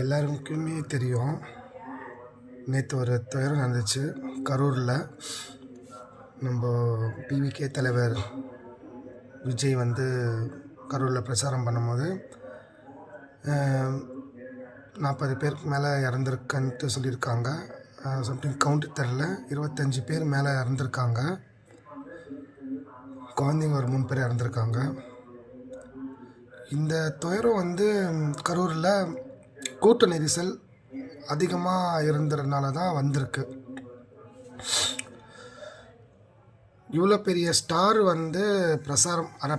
எல்லாருக்குமே தெரியும். நேற்று ஒரு துயரம் நடந்துச்சு கரூரில். நம்ம டிவிகே தலைவர் விஜய் வந்து கரூரில் பிரச்சாரம் பண்ணும்போது 40 பேருக்கு மேலே இறந்துருக்குன்ட்டு சொல்லியிருக்காங்க. சம்திங் கவுண்ட்டு தெரில, 25 பேர் மேலே இறந்துருக்காங்க. குழந்தைங்க ஒரு 3 பேர் இறந்துருக்காங்க. இந்த துயரம் வந்து கரூரில் கூட்ட நெரிசல் அதிகமாக இருந்ததுனால தான் வந்திருக்கு. இவ்வளோ பெரிய ஸ்டார் வந்து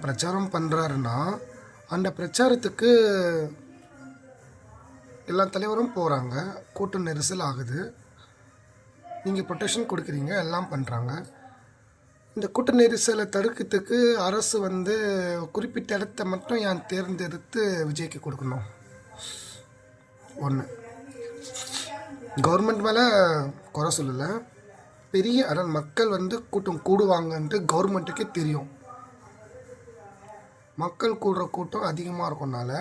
பிரச்சாரம் பண்ணுறாருன்னா அந்த பிரச்சாரத்துக்கு எல்லா தலைவரும் போகிறாங்க, கூட்ட நெரிசல் ஆகுது, நீங்கள் ப்ரொடெக்ஷன் கொடுக்குறீங்க, எல்லாம் பண்ணுறாங்க. இந்த கூட்ட நெரிசலை தடுக்கிறதுக்கு அரசு வந்து குறிப்பிட்ட இடத்த மட்டும் ஏன் தேர்ந்தெடுத்து விஜய்க்கு கொடுக்கணும்? ஒன்று, கவர்மெண்ட் மேலே குறை சொல்லலை, பெரிய அதாவது மக்கள் வந்து கூட்டம் கூடுவாங்கன்ட்டு கவர்மெண்ட்டுக்கே தெரியும். மக்கள் கூடுற கூட்டம் அதிகமாக இருக்கனால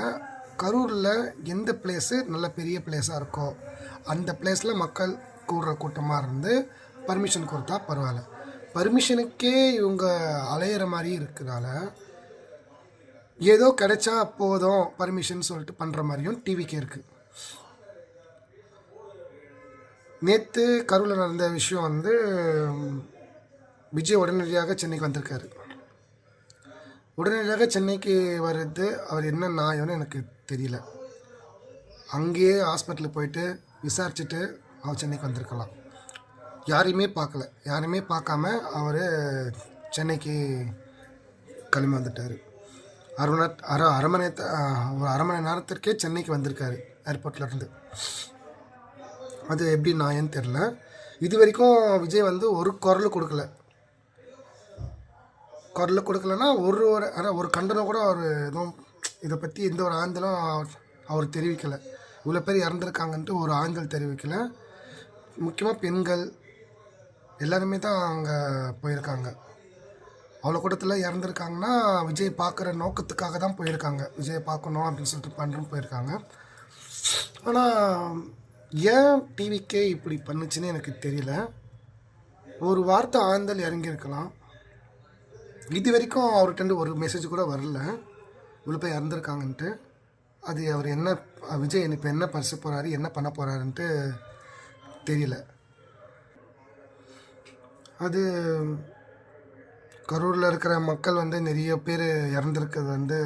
கரூரில் எந்த பிளேஸு நல்ல பெரிய பிளேஸாக இருக்கோ அந்த பிளேஸில் மக்கள் கூடுற கூட்டமாக இருந்து பர்மிஷன் கொடுத்தா பரவாயில்ல. பர்மிஷனுக்கே இவங்க அலையிற மாதிரி இருக்கிறனால ஏதோ கிடைச்சா போதும் பர்மிஷன் சொல்லிட்டு பண்ணுற மாதிரியும் டிவிக்கே இருக்குது. நேற்று கரூரில் நடந்த விஷயம் வந்து விஜய் உடனடியாக சென்னைக்கு வந்திருக்காரு. உடனடியாக சென்னைக்கு வருது அவர் என்ன நியாயம்னு எனக்கு தெரியல. அங்கேயே ஹாஸ்பிட்டலுக்கு போயிட்டு விசாரிச்சுட்டு அவர் சென்னைக்கு வந்திருக்கலாம். யாரையுமே பார்க்கல, யாரையுமே பார்க்காம அவர் சென்னைக்கு கிளம்பி வந்துட்டார். அரை மணி நேரத்திற்கே சென்னைக்கு வந்திருக்காரு ஏர்போர்ட்லேருந்து. அது எப்படி நியாயம்னு தெரில. இது வரைக்கும் விஜய் வந்து ஒரு குரல் கொடுக்கலன்னா ஒரு கண்டனம் கூட அவர் எதுவும் இதை பற்றி எந்த ஒரு ஆந்தலும் அவர் தெரிவிக்கலை. இவ்வளோ பேர் இறந்துருக்காங்கன்ட்டு ஒரு ஆந்தல் தெரிவிக்கலை. முக்கியமாக பெண்கள் எல்லாருமே தான் அங்கே போயிருக்காங்க. அவ்வளோ கூட்டத்தில் இறந்துருக்காங்கன்னா விஜய் பார்க்குற நோக்கத்துக்காக தான் போயிருக்காங்க. விஜயை பார்க்கணும் அப்படின்னு சொல்லிட்டு பண்ணுறேன்னு போயிருக்காங்க. ஆனால் ஏன் டிவிக்கே இப்படி பண்ணுச்சுன்னு எனக்கு தெரியல. ஒரு வார்த்தை ஆழ்ந்தல் இறங்கியிருக்கலாம். இது வரைக்கும் அவர்கிட்ட ஒரு மெசேஜ் கூட வரல இவ்வளோ பேர் இறந்துருக்காங்கன்ட்டு. அது அவர் என்ன விஜய் இப்போ என்ன பரிசு போகிறாரு, என்ன பண்ண போகிறாருன்ட்டு தெரியல. அது கரூரில் இருக்கிற மக்கள் வந்து நிறைய பேர் இறந்துருக்கிறது வந்து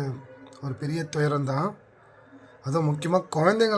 ஒரு பெரிய துயரம் தான். அதுவும் முக்கியமாக குழந்தைங்க